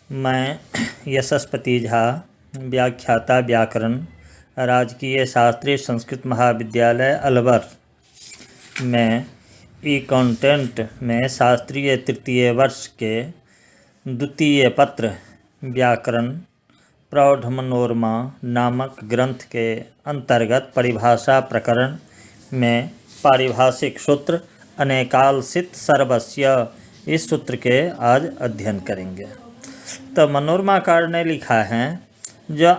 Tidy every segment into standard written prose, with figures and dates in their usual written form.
मैं यशस्पति झा, व्याख्याता व्याकरण, राजकीय शास्त्रीय संस्कृत महाविद्यालय अलवर में ई-कंटेंट में शास्त्रीय तृतीय वर्ष के द्वितीय पत्र व्याकरण प्रौढ़ मनोरमा नामक ग्रंथ के अंतर्गत परिभाषा प्रकरण में पारिभाषिक सूत्र अनेकालसित सर्वस्य इस सूत्र के आज अध्ययन करेंगे। तो मनोरमाकार ने लिखा है जो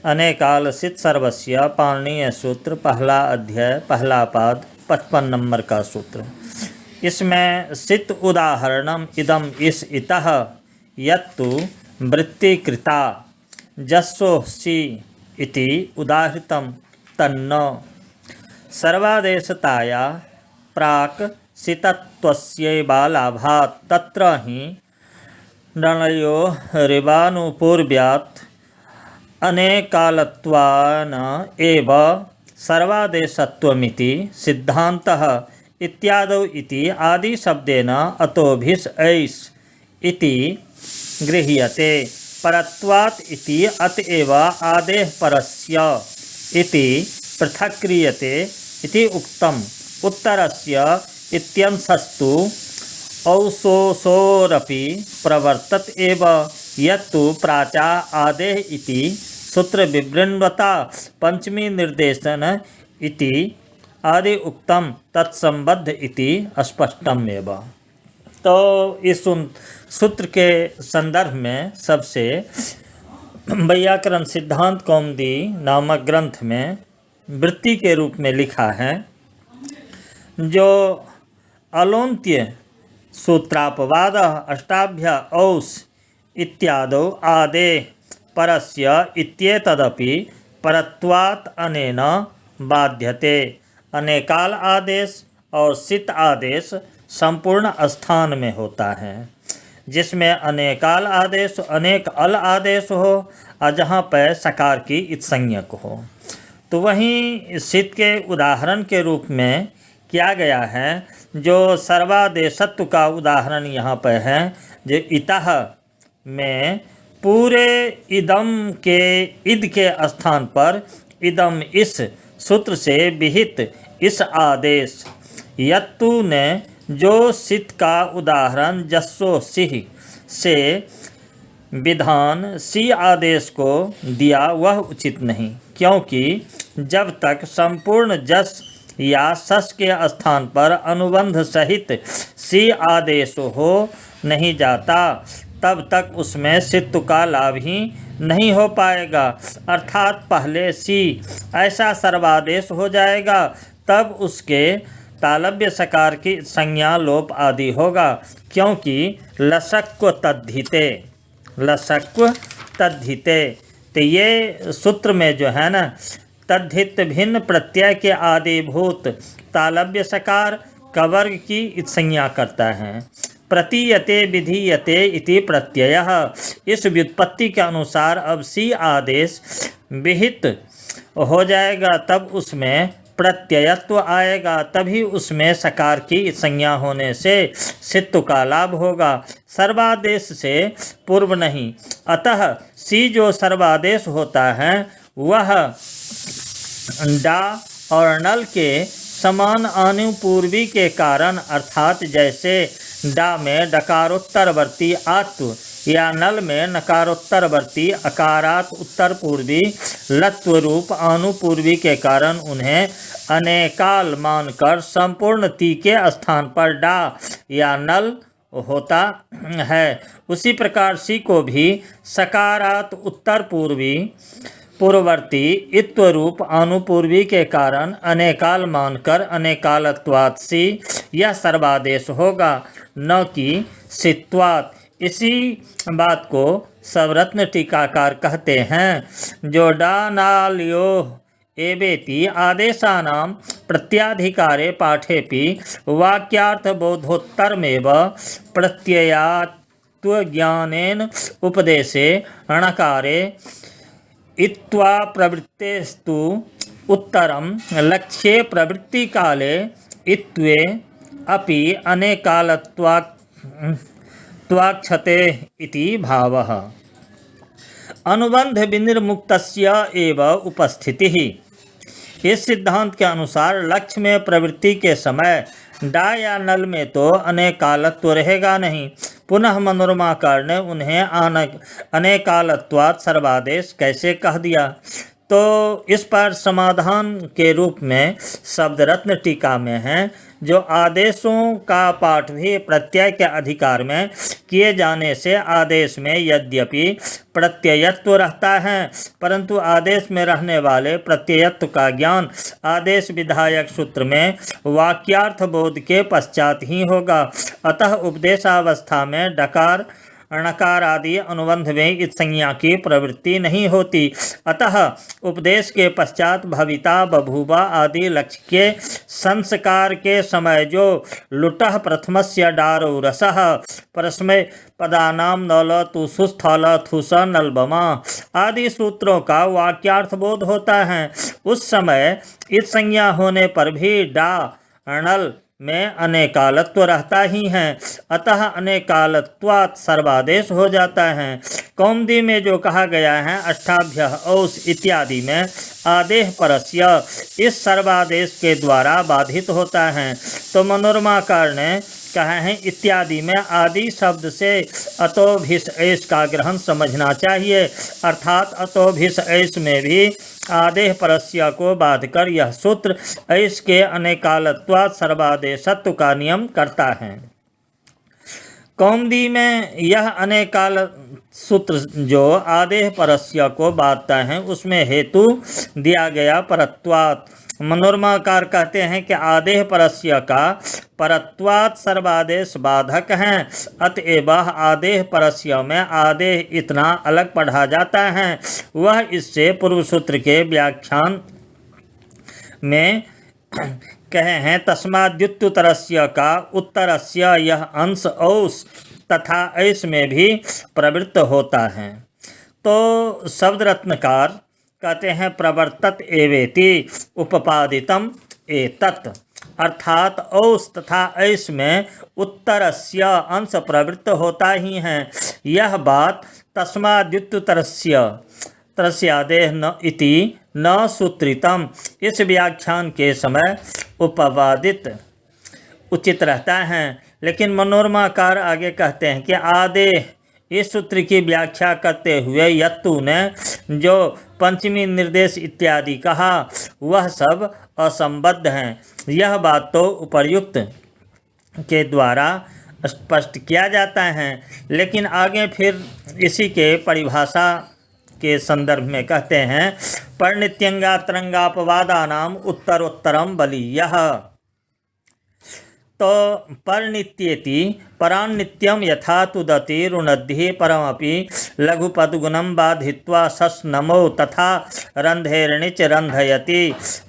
अनेकालसित सर्वस्य पाणिनीय सूत्र, पहला अध्याय, पहला पाद, 55 नंबर का सूत्र। इसमें सित उदाहरणम इदम इस इतः यत्तु वृत्तिकृता जस्सोऽसि इति उदाहृतं तन्न सर्वादेशताया प्राक् सितत्वस्यैव लाभात् तत्र हि णयो ऋवानुपूर्व्यात् अनेकालत्वान एव सर्वादेशत्वमिति सिद्धान्तः इत्यादौ इति आदिशब्देन अतोभिस् ऐस् इति गृह्यते। परत्वात् इति अतएव आदेः परस्य इति पृथक् क्रियते इति उक्तम्। उत्तरस्य इत्यंशस्तु औशोषोरपि प्रवर्तत एव यत्तु प्राचा आदेः इति सूत्र विवृण्वता पंचमी निर्देशन इति आदि उक्तम तत्संबद्ध इति स्पष्टम एव। तो इस सूत्र के संदर्भ में सबसे व्याकरण सिद्धांत कौमुदी नामक ग्रंथ में वृत्ति के रूप में लिखा है जो अलोन्त्य सूत्रापवाद अष्टाभ्य औस इत्यादौ आदे परस्य इत्येतदपि परत्वात् अनेन बाध्यते। अनेकाल आदेश और सित आदेश संपूर्ण स्थान में होता है, जिसमें अनेकाल आदेश अनेक अल आदेश हो और जहाँ पर सकार की इत्संज्ञक हो। तो वहीं सित के उदाहरण के रूप में किया गया है जो सर्वादेशत्व का उदाहरण यहाँ पर है, जो इतः में पूरे इदम के इद के स्थान पर इदम इस सूत्र से विहित इस आदेश यत्तु ने जो सित का उदाहरण जस्सो सिह से विधान सी आदेश को दिया वह उचित नहीं, क्योंकि जब तक संपूर्ण जस या सस के स्थान पर अनुबंध सहित सी आदेश हो नहीं जाता तब तक उसमें सित्व का लाभ ही नहीं हो पाएगा। अर्थात पहले सी ऐसा सर्वादेश हो जाएगा तब उसके तालव्य सकार की संज्ञा लोप आदि होगा, क्योंकि लसक्व तद्धिते। तो ये सूत्र में जो है ना तद्धित भिन्न प्रत्यय के आदिभूत तालव्य सकार कवर्ग की संज्ञा करता है। प्रतीयते विधीयते इति प्रत्ययः। इस व्युत्पत्ति के अनुसार अब सी आदेश विहित हो जाएगा तब उसमें प्रत्ययत्व आएगा, तभी उसमें सकार की संज्ञा होने से सित्व का लाभ होगा, सर्वादेश से पूर्व नहीं। अतः सी जो सर्वादेश होता है वह डा और नल के समान अनुपूर्वी के कारण, अर्थात जैसे डा में डकारोत्तरवर्ती आत्व या नल में नकारोत्तरवर्ती अकारात उत्तर पूर्वी लत्व रूप अनुपूर्वी के कारण उन्हें अनेकाल मानकर संपूर्ण ती के स्थान पर डा या नल होता है। उसी प्रकार सी को भी सकारात उत्तर पूर्वी पूर्ववर्ती इत्व रूप अनुपूर्वी के कारण अनेकाल मानकर अनेकालत्वात् सी यह सर्वादेश होगा, न कि सित्वात्। इसी बात को सवरत्न टीकाकार कहते हैं जो डानाल्यो एवेति आदेशानां प्रत्याधिकारे पाठेपि वाक्यार्थबोधोत्तरमेव प्रत्ययात्वज्ञानेन उपदेशे णकारे इत्वा प्रवृत्तेस्तु उत्तरम लक्ष्ये प्रवृत्तिकाले इत्वे अपि अनेकालत्वात् त्वाक्षते इति भावः। अनुबंध विनिर्मुक्तस्य एव उपस्थितिः। इस सिद्धांत के अनुसार लक्ष्य में प्रवृत्ति के समय डा या नल में तो अनेकालत्व रहेगा नहीं। पुनः मनोरमाकार ने उन्हें अनेकालत्वात् सर्वादेश कैसे कह दिया? तो इस पर समाधान के रूप में शब्द रत्न टीका में है, जो आदेशों का पाठ भी प्रत्यय के अधिकार में किए जाने से आदेश में यद्यपि प्रत्ययत्व रहता है, परंतु आदेश में रहने वाले प्रत्ययत्व का ज्ञान आदेश विधायक सूत्र में वाक्यार्थ बोध के पश्चात ही होगा। अतः उपदेशावस्था में डकार णकार आदि अनुबंध में इस संज्ञा की प्रवृत्ति नहीं होती। अतः उपदेश के पश्चात भविता बभूवा आदि लक्ष्य के संस्कार के समय जो लुटः प्रथमस्य डारो रसः परस्मै पदानाम नल तुसु स्थल थुस नलबमा आदि सूत्रों का वाक्यार्थ बोध होता है, उस समय इस संज्ञा होने पर भी डा णल में अनेकालत्व रहता ही है। अतः अनेकालत्वात् सर्वादेश हो जाता है। कौमुदी में जो कहा गया है अष्टाभ्यः औस इत्यादि में आदेश परस्य इस सर्वादेश के द्वारा बाधित होता है। तो मनोरमाकार ने कहा है इत्यादि में आदि शब्द से अतोभिस ऐस का ग्रहण समझना चाहिए, अर्थात अतोभिस ऐस में भी आदेश परस्य को बाधकर यह सूत्र ऐस के अनेकालत्वात् सर्वादेशत्व का नियम करता है। कौमुदी में यह अनेकाल सूत्र जो आदेश परस्य को बाधता है उसमें हेतु दिया गया परत्वात्। मनोरमाकार कहते हैं कि आदेश परस्य का परत्वात् सर्वादेश बाधक हैं, अतएव आदेश परस्य में आदेश इतना अलग पढ़ा जाता है, वह इससे पूर्व सूत्र के व्याख्यान में कहे हैं तस्माद्युत्तरस्य का उत्तरस्य यह अंश औस तथा ऐस में भी प्रवृत्त होता है। तो शब्द रत्नकार कहते हैं प्रवर्तत एवेति उपपादितम एतत्, अर्थात औस तथा ऐस में उत्तरस्य अंश प्रवृत्त होता ही है। यह बात तस्माद्युत्तरस्य तरस्यादेह न इति न सूत्रितम इस व्याख्यान के समय उपवादित उचित रहता है। लेकिन मनोरमाकार आगे कहते हैं कि आदेह इस सूत्र की व्याख्या करते हुए यत्तु ने जो पंचमी निर्देश इत्यादि कहा वह सब असंबद्ध हैं। यह बात तो उपर्युक्त के द्वारा स्पष्ट किया जाता है, लेकिन आगे फिर इसी के परिभाषा के संदर्भ में कहते हैं परिनित्यंगा तरंगापवादानाम उत्तरोत्तरम बलीयः। तो परनित्येति परान्नित्यम यथा तुदति रुणद्धि परमपि लघुपदगुणं बाधित्वा सस्नमो तथा रंधेर्णिच रंधयति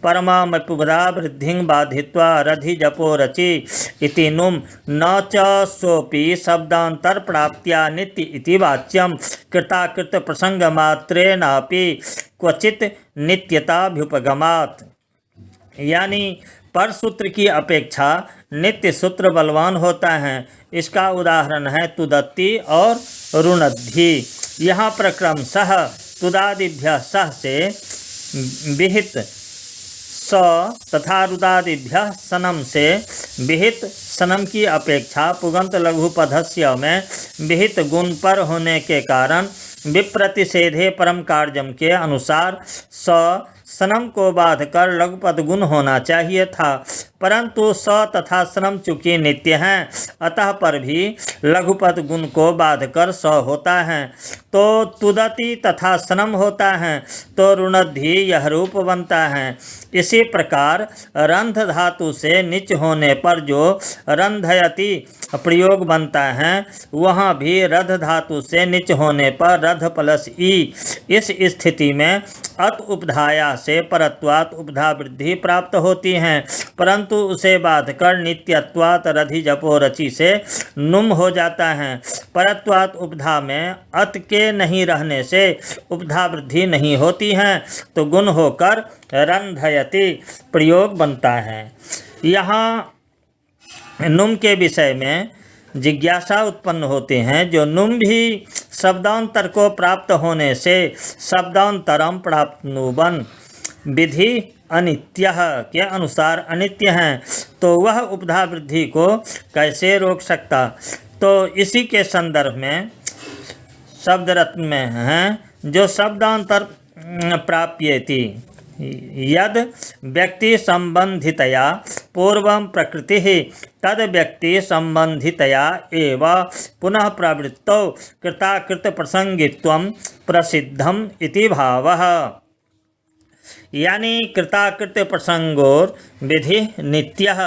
परमामपुरा वृद्धिं बाधित्वा रधि जपो रचि इति नुम न च सोपि शब्दांतर प्राप्त्या नित्य इति वाच्यं कृताकृत प्रसंग मात्रेणापि क्वचित नित्यताभ्युपगमात्। यानी पर सूत्र की अपेक्षा नित्य सूत्र बलवान होता है। इसका उदाहरण है तुदत्ति और रुणद्धि। यहाँ प्रक्रमशः तुदादिभ्य सह से विहित स तथा रुदादिभ्य सनम से विहित सनम की अपेक्षा पुगंत लघुपधस्य में विहित गुण पर होने के कारण विप्रतिषेधे परम कार्यम के अनुसार स सनम को बाधकर लघुपद गुण होना चाहिए था, परंतु स तथा सनम चूंकि नित्य हैं अतः पर भी लघुपद गुण को बाधकर स होता है, तो तुदति तथा सनम होता है तो रुणद्धि यह रूप बनता है। इसी प्रकार रंध धातु से निच होने पर जो रंधयति प्रयोग बनता है वहाँ भी रध धातु से निच होने पर रध प्लस ई। इस स्थिति में अत उपधाया से परत्वात् उपधा वृद्धि प्राप्त होती है, परंतु उसे बाधकर नित्यत्वात् रधि जपो रचि से नुम हो जाता है। परत्वात् उपधा में अत के नहीं रहने से उपधा वृद्धि नहीं होती है, तो गुण होकर रंधयति प्रयोग बनता है। यहाँ नुम के विषय में जिज्ञासा उत्पन्न होते हैं, जो नुम भी शब्दांतर को प्राप्त होने से शब्दांतरम प्राप्नुवन विधि अनित्य के अनुसार अनित्य हैं, तो वह उपधा वृद्धि को कैसे रोक सकता। तो इसी के संदर्भ में शब्द रत्न में हैं, जो शब्दांतर प्राप्येति यद व्यक्ति संबंधितया पूर्वं प्रकृति तद व्यक्ति संबंधितया एव पुनः प्रवृत्तौ कृताकृत प्रसंगित्वं प्रसिद्धम इति भावः। यानी कृताकृत प्रसंगोर विधि नित्यः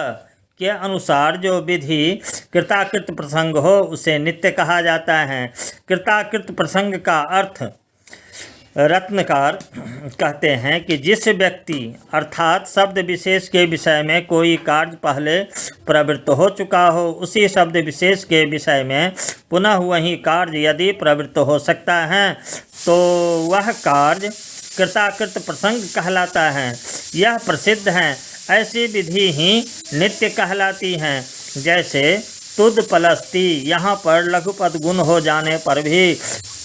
के अनुसार जो विधि कृताकृत प्रसंग हो उसे नित्य कहा जाता है। कृताकृत प्रसंग का अर्थ रत्नकार कहते हैं कि जिस व्यक्ति अर्थात शब्द विशेष के विषय में कोई कार्य पहले प्रवृत्त हो चुका हो, उसी शब्द विशेष के विषय में पुनः वही कार्य यदि प्रवृत्त हो सकता है तो वह कार्य कृताकृत प्रसंग कहलाता है। यह प्रसिद्ध है। ऐसी विधि ही नित्य कहलाती हैं। जैसे तुद पलस्ती, यहाँ पर लघुपद गुण हो जाने पर भी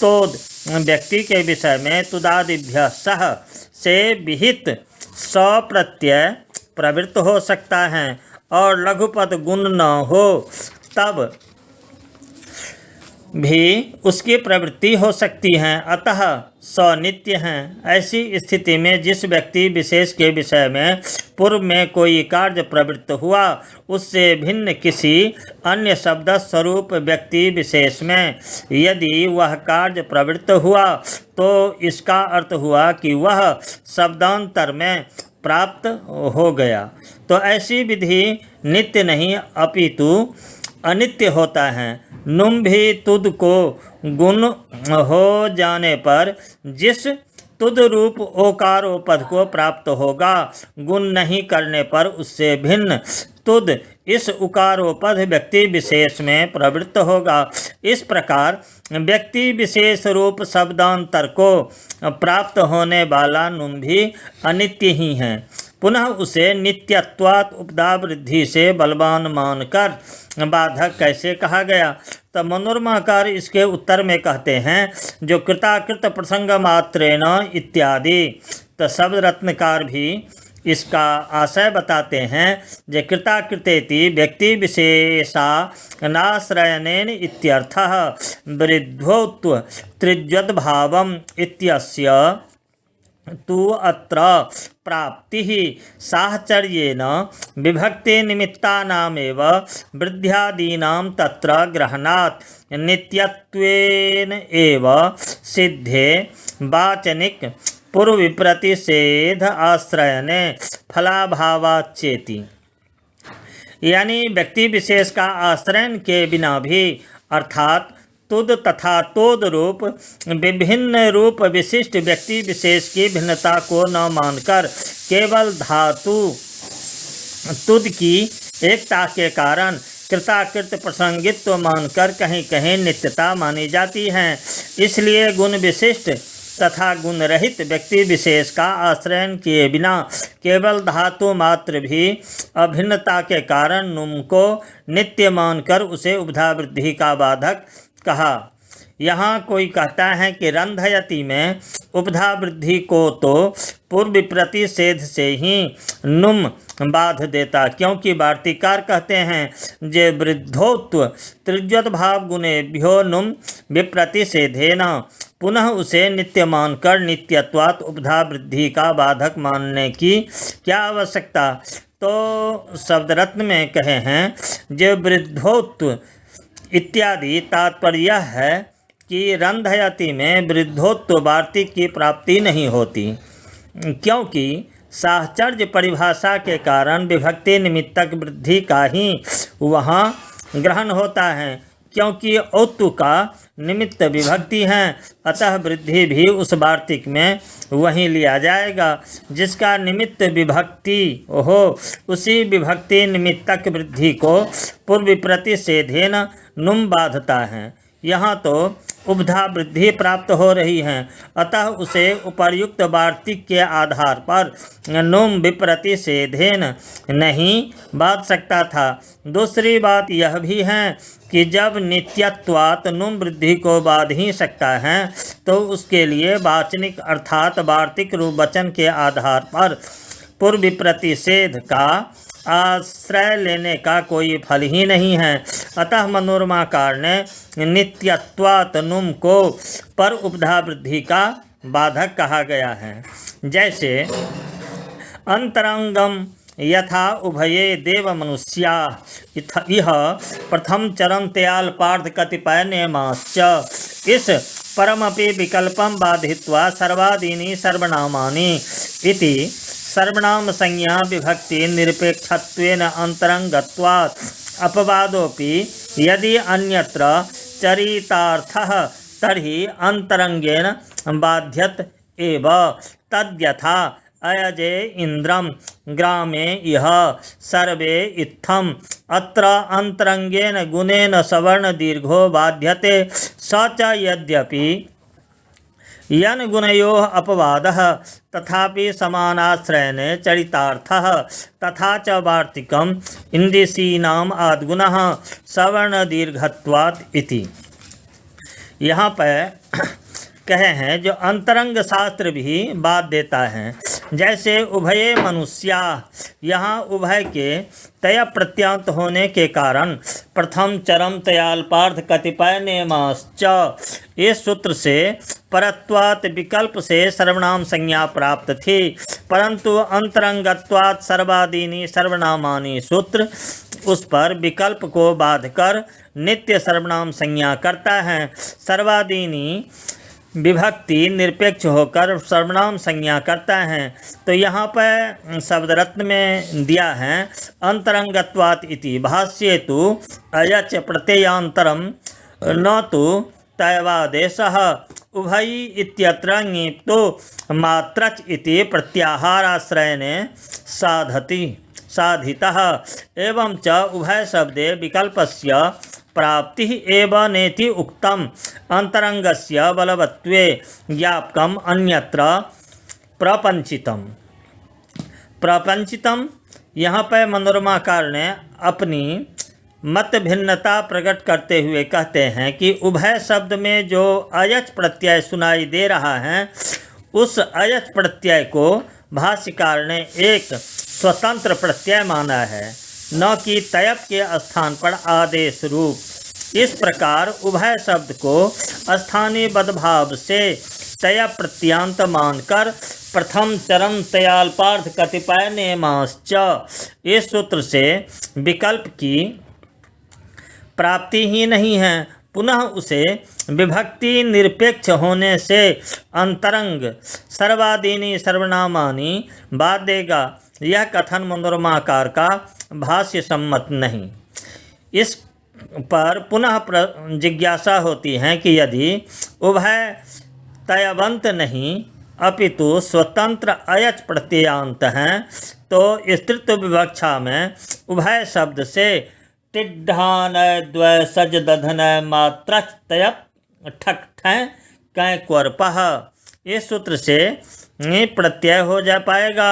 तोद व्यक्ति के विषय में तुदादिभ्य सह से विहित स प्रत्यय प्रवृत्त हो सकता है और लघुपद गुण न हो तब भी उसकी प्रवृत्ति हो सकती है, अतः स नित्य हैं। ऐसी स्थिति में जिस व्यक्ति विशेष के विषय में पूर्व में कोई कार्य प्रवृत्त हुआ, उससे भिन्न किसी अन्य शब्द स्वरूप व्यक्ति विशेष में यदि वह कार्य प्रवृत्त हुआ तो इसका अर्थ हुआ कि वह शब्दांतर में प्राप्त हो गया। तो ऐसी विधि नित्य नहीं अपितु अनित्य होता है। नुम भी तुद को गुण हो जाने पर जिस तुद रूप ओकारोपद को प्राप्त होगा, गुण नहीं करने पर उससे भिन्न तुद इस उकारोपद व्यक्ति विशेष में प्रवृत्त होगा। इस प्रकार व्यक्ति विशेष रूप शब्दांतर को प्राप्त होने वाला नुम भी अनित्य ही है। पुनः उसे नित्यत्वात् उपधा वृद्धि से बलवान मानकर बाधक कैसे कहा गया। तब मनोरमाकार इसके उत्तर में कहते हैं, जो कृताकृत प्रसंग मात्रेण इत्यादि। तो शब्द रत्नकार भी इसका आशय बताते हैं, जे कृताकृतेति व्यक्ति विशेषा नाश्रयनेन इत्यर्थः वृद्धोत्व त्रिज्वद्भावम् इत्यस्य तु अत्र प्राप्ति साहचर्येण विभक्ति निमित्तानामेव वृद्ध्यादीनां तत्र ग्रहणात् नित्यत्वेन एव सिद्धे वाचनिक पूर्व विप्रतिषेध आश्रयने फलाभावाच्चेति। यानी व्यक्ति विशेष का आश्रयन के बिना भी अर्थात तुद तथा तोद रूप विभिन्न रूप विशिष्ट व्यक्ति विशेष की भिन्नता को न मानकर केवल धातु तुद की एकता के कारण कृताकृत प्रसंगित्व मानकर कहीं कहीं नित्यता मानी जाती है। इसलिए गुण विशिष्ट तथा गुण रहित व्यक्ति विशेष का आश्रयन किए बिना केवल धातु मात्र भी अभिन्नता के कारण नुम को नित्य मानकर उसे उपधा वृद्धि का बाधक कहा। यहाँ कोई कहता है कि रंधयति में उपधा वृद्धि को तो पूर्व प्रतिषेध से ही नुम बाध देता, क्योंकि वार्तिकार कहते हैं, जे वृद्धोत्व त्रिज्वत भाव गुणेभ्यो नुम विप्रतिषेधेन, पुनः उसे नित्य मानकर नित्यत्वात् उपधा वृद्धि का बाधक मानने की क्या आवश्यकता। तो शब्दरत्न में कहे हैं, जे वृद्धोत्व इत्यादि तात्पर्य है कि रंधयति में वृद्धोत्व वार्तिक की प्राप्ति नहीं होती, क्योंकि साहचर्य परिभाषा के कारण विभक्ति निमित्तक वृद्धि का ही वहाँ ग्रहण होता है, क्योंकि औत्तु का निमित्त विभक्ति है, अतः वृद्धि भी उस वार्तिक में वहीं लिया जाएगा जिसका निमित्त विभक्ति हो। उसी विभक्ति निमित्तक वृद्धि को पूर्व प्रतिषेधेन नुम बाधता है। यहाँ तो उपधा वृद्धि प्राप्त हो रही है, अतः उसे उपर्युक्त वार्तिक के आधार पर नुम विप्रति सेधेन नहीं बांध सकता था। दूसरी बात यह भी है कि जब नित्यत्वात् नुम वृद्धि को बांध ही सकता है तो उसके लिए वाचनिक अर्थात वार्तिक रूप वचन के आधार पर पूर्व प्रतिषेध का आश्रय लेने का कोई फल ही नहीं है। अतः मनोरमाकार ने नित्यत्वात् नुम को पर उपधा वृद्धि का बाधक कहा गया है। जैसे अंतरंगम यथा उभये देव मनुष्या इह प्रथम चरम त्याल पार्थ कतिपय नेमाश्च इस परमपि विकल्पम बाधित्वा सर्वादीनि सर्वनामानि इति सर्वनाम संज्ञा विभक्ति निरपेक्षत्वेन अंतरंगत्वात् अपवादोपि यदि अन्यत्र चरितार्थः तर्हि अंतरंगेन बाध्यत एव तद्यथा अयजे इंद्रम ग्रामे इह सर्वे इत्थम अत्र अंतरंगेन गुणेन सवर्ण दीर्घो बाध्यते स च यद्यपि यन गुणयोः अपवादः तथापि समानाश्रयेण चरितार्थः तथा च वार्तिकम् इंद्रियसीनाम् आद्गुणः सवर्ण दीर्घत्वात् इति। यहाँ पर कहे हैं जो अंतरंग शास्त्र भी बात देता है। जैसे उभये मनुष्या, यहाँ उभय के तय प्रत्यांत होने के कारण प्रथम चरम तयाल पार्थ कतिपय नेमाश्च इस सूत्र से परत्वात् विकल्प से सर्वनाम संज्ञा प्राप्त थी, परंतु अंतरंगत्वात् सर्वादीनि सर्वनामानि सूत्र उस पर विकल्प को बाधकर नित्य सर्वनाम संज्ञा करता है। सर्वादीनि विभक्ति निरपेक्ष होकर सर्वनाम संज्ञा करता है। तो यहाँ पर शब्द रत्न में दिया है अंतरंगत्वात् इति। भाष्ये तु अयच प्रत्ययांतरम न तो तयवादेशः उभयी इत्यत्र ङीप्तो मात्रच इति प्रत्याहाराश्रयेण साधितः एवं च उभय शब्दे विकल्पस्य प्राप्ति एव नेति उक्तम अंतरंगस्य बलवत्वे ज्ञापकम अन्यत्र प्रपंचितम। यहाँ पर मनोरमाकार ने अपनी मत भिन्नता प्रकट करते हुए कहते हैं कि उभय शब्द में जो अयच प्रत्यय सुनाई दे रहा है उस अयच प्रत्यय को भाष्यकार ने एक स्वतंत्र प्रत्यय माना है, न कि तयप के स्थान पर आदेश रूप। इस प्रकार उभय शब्द को स्थानीय बदभाव से तय प्रत्यांत मानकर प्रथम चरम तयाल पार्थ कतिपय नेमाश्च इस सूत्र से विकल्प की प्राप्ति ही नहीं है, पुनः उसे विभक्ति निरपेक्ष होने से अंतरंग सर्वादीनि सर्वनामानि बाध देगा। यह कथन मनोरमाकार का भाष्य सम्मत नहीं। इस पर पुनः जिज्ञासा होती है कि यदि उभय तयवंत नहीं अपितु स्वतंत्र अयच प्रत्ययांत हैं तो स्त्रीत्व विवक्षा में उभय शब्द से टिड्ढानय द्वय सज दधनय मात्रच तयप ठक ठय कै क्वर्पः इस सूत्र से प्रत्यय हो जा पाएगा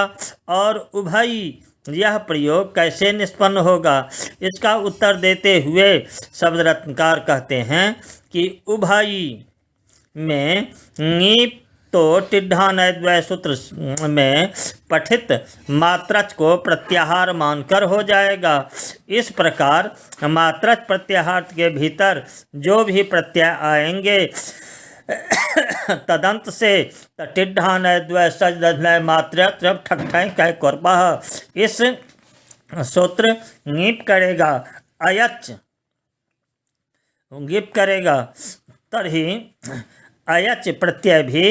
और उभयी यह प्रयोग कैसे निष्पन्न होगा। इसका उत्तर देते हुए शब्द रत्नकार कहते हैं कि उभयी में ङीप तो टिड्ढानय द्वय सूत्र में पठित मात्रच को प्रत्याहार मानकर हो जाएगा। इस प्रकार मात्रच प्रत्याहार के भीतर जो भी प्रत्यय आएंगे तदंत से टिड्ढानय द्वय सज दधनय मात्र ठक ठय कै क्वर्पः इस सूत्र ङीप करेगा, अयच ङीप करेगा, तभी अयच प्रत्यय भी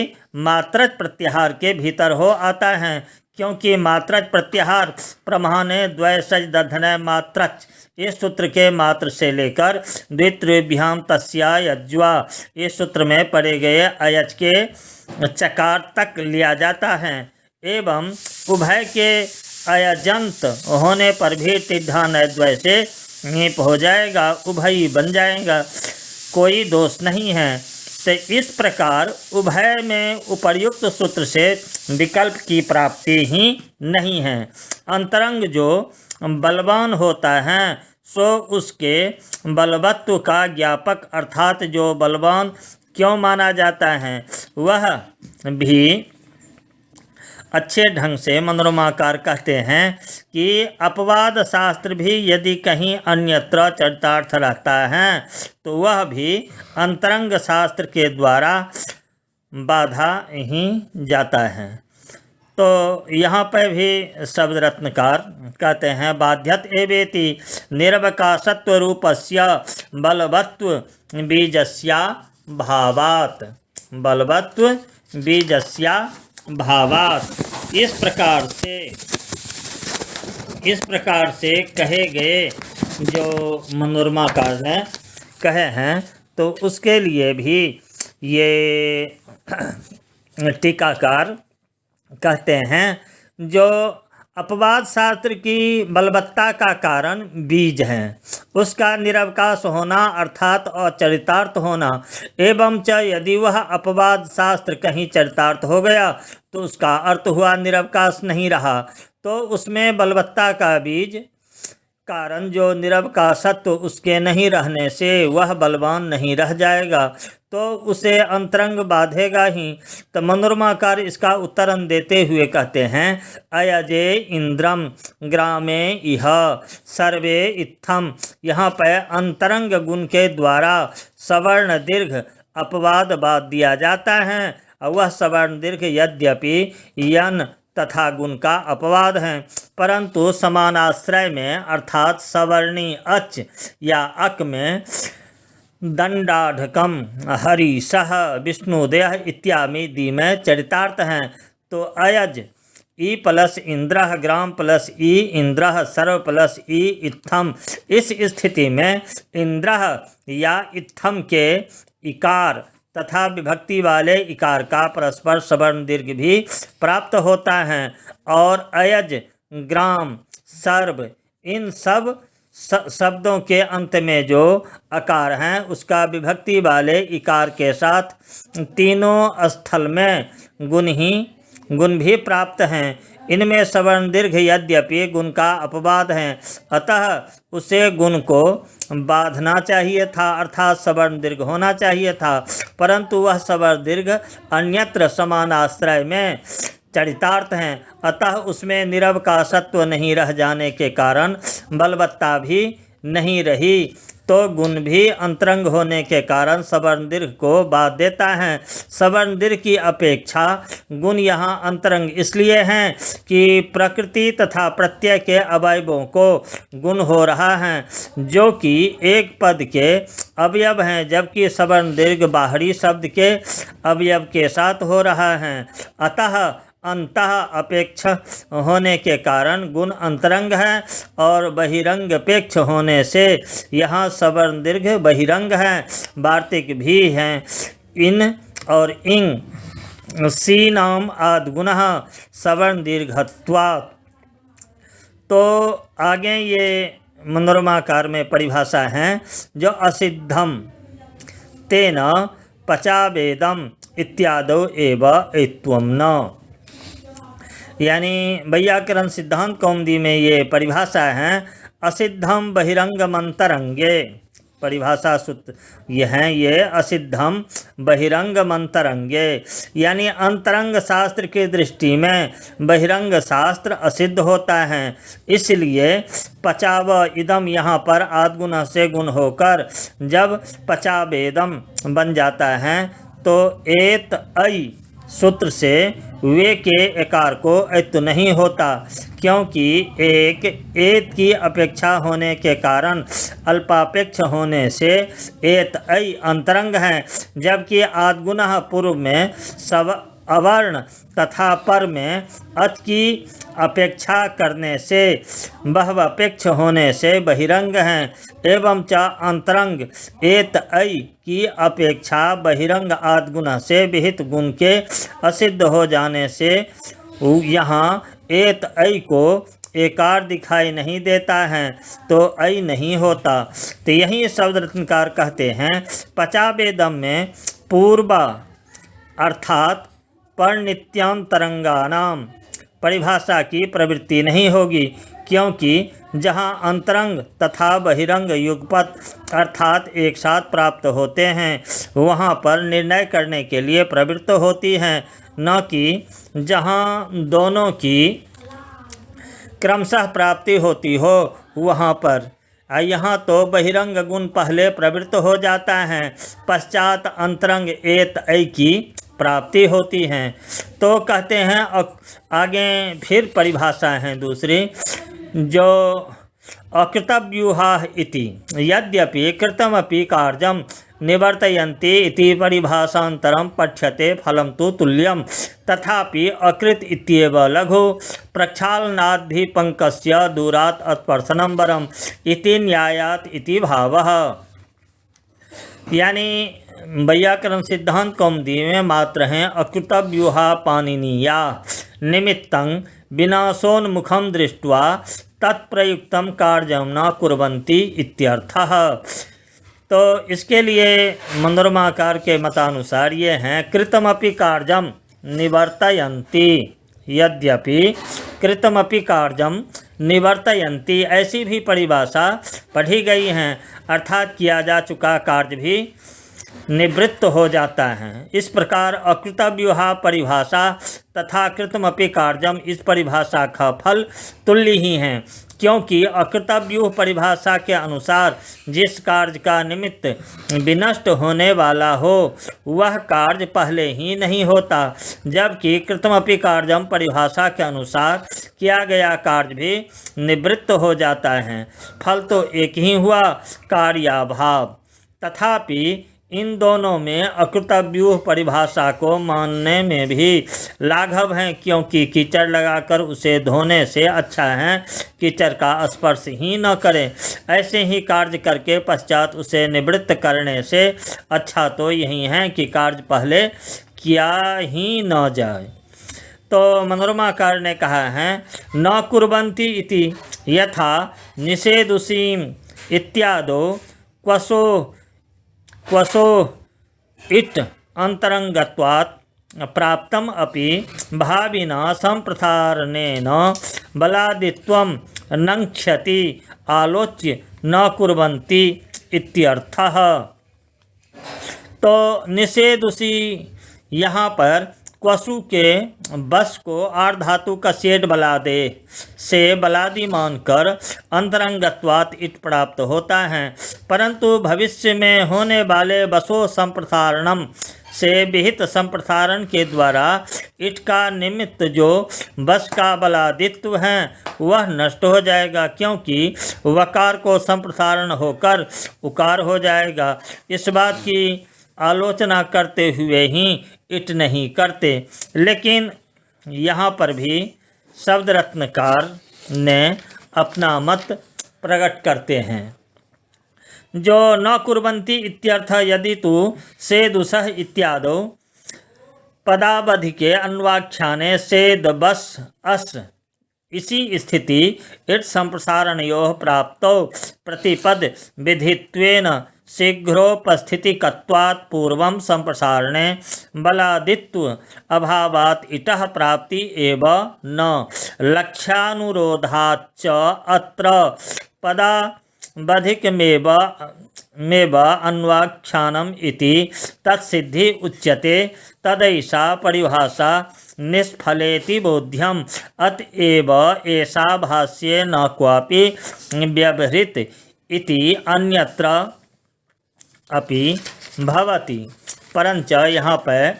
मात्रच प्रत्याहार के भीतर हो आता है, क्योंकि मात्रच प्रत्याहार प्रमाणे द्वय सज दधनय मात्रच इस सूत्र के मात्र से लेकर द्वित्रिभ्याम तस्या यज्वा इस सूत्र में पढ़े गए अयच के चकार तक लिया जाता है। एवं उभय के अयजंत होने पर भी टिड्ढानय द्वय से ङीप हो जाएगा, उभयी बन जाएगा। कोई दोष नहीं है। तो इस प्रकार उभय में उपर्युक्त सूत्र से विकल्प की प्राप्ति ही नहीं है। अंतरंग जो बलवान होता है सो उसके बलवत्व का ज्ञापक अर्थात जो बलवान क्यों माना जाता है वह भी अच्छे ढंग से मनोरमाकार कहते हैं कि अपवाद शास्त्र भी यदि कहीं अन्यत्र चरितार्थ रहता है तो वह भी अंतरंग शास्त्र के द्वारा बाधा ही जाता है। तो यहाँ पर भी शब्द रत्नकार कहते हैं बाध्यत एवेति निरवकाशत्व रूपस्य बलवत्व बीजस्या भावात। बलवत्व बीजस्या भावात। इस प्रकार से कहे गए जो मनोरमाकार हैं कहे हैं तो उसके लिए भी ये टीकाकार कहते हैं जो अपवाद शास्त्र की बलवत्ता का कारण बीज है उसका निरवकाश होना अर्थात अचरितार्थ होना एवं च यदि वह अपवाद शास्त्र कहीं चरितार्थ हो गया तो उसका अर्थ हुआ निरवकाश नहीं रहा। तो उसमें बलवत्ता का बीज कारण जो निरवकाशत्व उसके नहीं रहने से वह बलवान नहीं रह जाएगा तो उसे अंतरंग बाधेगा ही। तो मनोरमाकार इसका उत्तरण देते हुए कहते हैं अयजे इंद्रम ग्रामे इह सर्वे इत्थम। यहाँ पर अंतरंग गुण के द्वारा सवर्ण दीर्घ अपवाद बाध दिया जाता है और वह सवर्ण दीर्घ यद्यपि यन तथा गुण का अपवाद है परंतु समानाश्रय में अर्थात सवर्णी अच या अक में दंडाढ़कम हरीशः विष्णुदेह इत्यादि में चरितार्थ हैं। तो अयज ई प्लस इंद्र ग्राम प्लस ई इंद्र सर्व प्लस ई इत्थम। इस स्थिति में इंद्र या इत्थम के इकार तथा विभक्ति वाले इकार का परस्पर सवर्ण दीर्घ भी प्राप्त होता है और अयज ग्राम सर्व इन सब शब्दों के अंत में जो अकार हैं उसका विभक्ति वाले इकार के साथ तीनों स्थल में गुण भी प्राप्त हैं। इनमें सवर्ण दीर्घ यद्यपि गुण का अपवाद है अतः उसे गुण को बांधना चाहिए था अर्थात सवर्ण दीर्घ होना चाहिए था परंतु वह सवर्ण दीर्घ अन्यत्र समानाश्रय में चरितार्थ हैं अतः उसमें निरवकाशत्व नहीं रह जाने के कारण बलवत्ता भी नहीं रही। तो गुण भी अंतरंग होने के कारण सवर्ण दीर्घ को बाध देता है। सवर्ण दीर्घ की अपेक्षा गुण यहाँ अंतरंग इसलिए हैं कि प्रकृति तथा प्रत्यय के अवयवों को गुण हो रहा है जो कि एक पद के अवयव हैं जबकि सवर्ण दीर्घ बाहरी शब्द के अवयव के साथ हो रहा है। अतः अंतः अपेक्ष होने के कारण गुण अंतरंग है और बहिरंग अपेक्ष होने से यहाँ सवर्ण दीर्घ बहिरंग है वार्तिक भी हैं। इन और इंग सी नाम आद्गुणः सवर्ण दीर्घत्वात्। तो आगे ये मनोरमाकार में परिभाषा है जो असिद्धम तेन पचावेदम इत्यादो एव एत्वं न। यानी वैयाकरण सिद्धांत कौमुदी में ये परिभाषा है असिद्धम बहिरंगमंतरंगे। परिभाषा सूत्र ये हैं ये असिद्धम बहिरंगमंतरंगे यानी अंतरंग शास्त्र की दृष्टि में बहिरंग शास्त्र असिद्ध होता है। इसलिए पचाव इदम यहाँ पर आद्गुण से गुण होकर जब पचावेदम बन जाता है तो एत ऐ सूत्र से वे के एकार को एत नहीं होता क्योंकि एक एत की अपेक्षा होने के कारण अल्पापेक्ष होने से एत ऐ अंतरंग है जबकि आद्गुणः पूर्व में सब अवर्ण तथा पर में अत की अपेक्षा करने से बहवपेक्ष होने से बहिरंग हैं एवं च अंतरंग एत ऐ की अपेक्षा बहिरंग आद्गुण से विहित गुण के असिद्ध हो जाने से यहाँ एत ऐ को एकार दिखाई नहीं देता है तो ऐ नहीं होता। तो यही शब्द रत्नकार कहते हैं पचावेदम में पूर्वा अर्थात परिनित्यांतरंगानाम परिभाषा की प्रवृत्ति नहीं होगी, क्योंकि जहाँ अंतरंग तथा बहिरंग युगपत अर्थात एक साथ प्राप्त होते हैं वहाँ पर निर्णय करने के लिए प्रवृत्त होती हैं, न कि जहाँ दोनों की क्रमशः प्राप्ति होती हो वहाँ पर। यहाँ तो बहिरंग गुण पहले प्रवृत्त हो जाता है, पश्चात अंतरंग एत ऐ की प्राप्ति होती है। तो कहते हैं आगे फिर परिभाषा है दूसरी, जो अकृतव्यूहा इति यद्यपि कृतमपि कार्यम निवर्तयन्ति इति परिभाषान्तरं पठ्यते फलं तु तुल्यं तथापि अकृत इत्येव लघु प्रक्षालनाद्धिपङ्कस्य दूरात् अस्पर्शनं वरम् इति न्यायात् इति भावः। यानी वैयाकरण सिद्धांत कौमुदी में मात्र हैं अकृतव्यूहा पाणिनीया निमित्तं विनाशोन्मुखं दृष्ट्वा तत्प्रयुक्तं कार्यं न कुर्वन्ति इत्यर्थः। तो इसके लिए मनोरमाकार के मतानुसार ये हैं कृतमपि कार्यं निवर्तयन्ति, यद्यपि कृतमपि कार्यं निवर्तयन्ति ऐसी भी परिभाषा पढ़ी गई हैं, अर्थात किया जा चुका कार्य भी निवृत्त हो जाता है। इस प्रकार अकृतव्यूहा परिभाषा तथा कृतमपि कार्यम इस परिभाषा का फल तुल्य ही हैं, क्योंकि अकृतव्यूह परिभाषा के अनुसार जिस कार्य का निमित्त विनष्ट होने वाला हो वह कार्य पहले ही नहीं होता, जबकि कृतमपि कार्यम परिभाषा के अनुसार किया गया कार्य भी निवृत्त हो जाता है। फल तो एक ही हुआ, कार्याभाव। तथापि इन दोनों में अकृतव्यूह परिभाषा को मानने में भी लाघव है, क्योंकि कीचड़ लगाकर उसे धोने से अच्छा है कीचड़ का स्पर्श ही न करें। ऐसे ही कार्य करके पश्चात उसे निवृत्त करने से अच्छा तो यही है कि कार्य पहले किया ही न जाए। तो मनोरमाकार ने कहा है न कुर्वन्ति इति यथा निषेधुसीम इत्यादो क्वसो इट अंतरंगत्वात् प्राप्तम अपि भाविना संप्रसारणेन बलादित्वं नङ्क्ष्यति आलोच्य न कुर्वन्ति इत्यर्थः। तो निषेधुसी यहाँ पर क्वसु के बस को आर्धातु का शेड बलादे से बलादि मानकर अंतरंगत्वात् इट प्राप्त होता है, परंतु भविष्य में होने वाले बसो संप्रसारणम से विहित संप्रसारण के द्वारा इट का निमित्त जो बस का बलादित्व है वह नष्ट हो जाएगा, क्योंकि वकार को संप्रसारण होकर उकार हो जाएगा। इस बात की आलोचना करते हुए ही इट नहीं करते। लेकिन यहाँ पर भी शब्द रत्नकार ने अपना मत प्रकट करते हैं, जो न कुर्वन्ति इत्यर्थ यदि तु सेदुसः इत्यादो पदावधि के अन्वाख्याने सेद बस अस इसी स्थिति इट संप्रसारणयोः प्राप्तौ प्रतिपद विधित्वेन शीघ्रोपस्थितिकत्वात् पूर्वं संप्रसारणे बलादित्व अभावात् इतः प्राप्ति एव न लक्ष्यानुरोधाच्च अत्र पदावधिकमेव अन्वाख्यानम् इति तत्सिद्धि उच्यते। तदैषा परिभाषा निष्फलेति बोध्यम् अतएव एषा भाष्ये न क्वापि व्यवहृत इति अन्यत्र अपि भवति। परंच यहाँ पर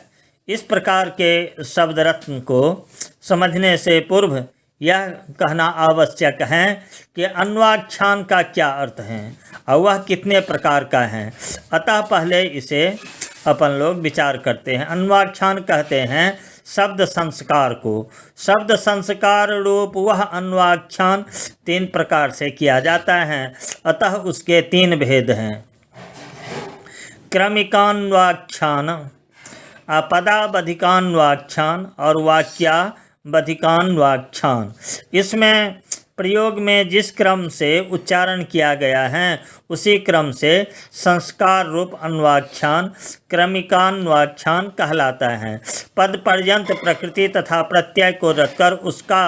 इस प्रकार के शब्द रत्न को समझने से पूर्व यह कहना आवश्यक है कि अन्वाख्यान का क्या अर्थ है और वह कितने प्रकार का है। अतः पहले इसे अपन लोग विचार करते हैं। अन्वाख्यान कहते हैं शब्द संस्कार को। शब्द संस्कार रूप वह अन्वाख्यान 3 प्रकार से किया जाता है, अतः उसके 3 भेद हैं। क्रमिकान्वाख्यान, पदावधिकान्वाख्यान और वाक्यावधिकान्वाख्यान। इसमें प्रयोग में जिस क्रम से उच्चारण किया गया है उसी क्रम से संस्कार रूप अन्वाख्यान क्रमिकान्वाख्यान कहलाता है। पद पर्यंत प्रकृति तथा प्रत्यय को रखकर उसका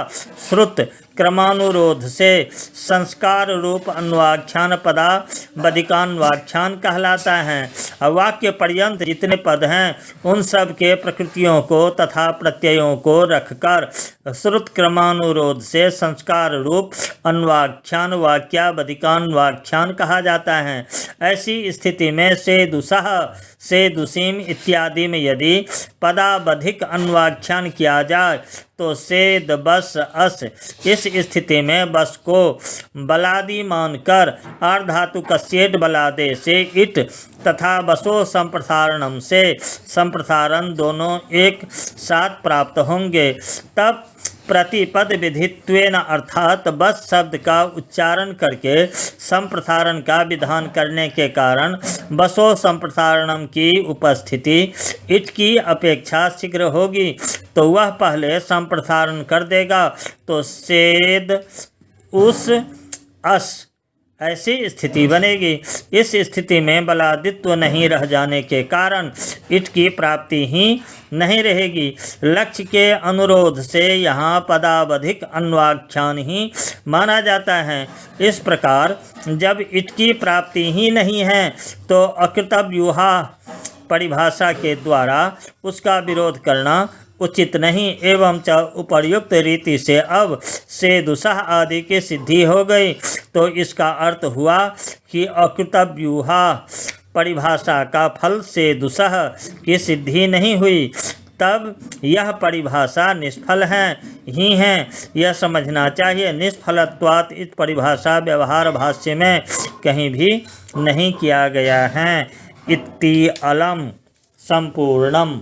श्रुत क्रमानुरोध से संस्कार रूप अन्वाख्यान पदावधिकान्वाख्यान कहलाता है। वाक्य पर्यंत जितने पद हैं उन सब के प्रकृतियों को तथा प्रत्ययों को रखकर श्रुत क्रमानुरोध से संस्कार रूप अन्वाख्यान वाक्यावधिकान्वाख्यान कहा जाता है। ऐसी स्थिति में सेदुसः सेदुसीम इत्यादि में यदि पदावधिक अन्वाख्यान किया जाए तो सेद बस अस, इस स्थिति में बस को बलादि मानकर आर्धातु कस्येट बलादे से इट तथा बसो संप्रसारणम से संप्रसारण दोनों एक साथ प्राप्त होंगे। तब प्रतिपद विधित्वेन अर्थात बस शब्द का उच्चारण करके संप्रसारण का विधान करने के कारण बसो संप्रसारणम की उपस्थिति इट की अपेक्षा शीघ्र होगी, तो वह पहले संप्रसारण कर देगा तो सेद उस अस ऐसी स्थिति बनेगी। इस स्थिति में बलादित्व नहीं रह जाने के कारण इट की प्राप्ति ही नहीं रहेगी। लक्ष्य के अनुरोध से यहाँ पदावधिक अन्वाख्यान ही माना जाता है। इस प्रकार जब इट की प्राप्ति ही नहीं है तो अकृतव्यूहा परिभाषा के द्वारा उसका विरोध करना उचित नहीं एवं च उपर्युक्त रीति से अब सेदुसः आदि की सिद्धि हो गई तो इसका अर्थ हुआ कि अकृतव्यूहा परिभाषा का फल सेदुसः की सिद्धि नहीं हुई, तब यह परिभाषा निष्फल ही है, यह समझना चाहिए। निष्फलत्वात् इस परिभाषा व्यवहार भाष्य में कहीं भी नहीं किया गया है। इति अलम संपूर्णम।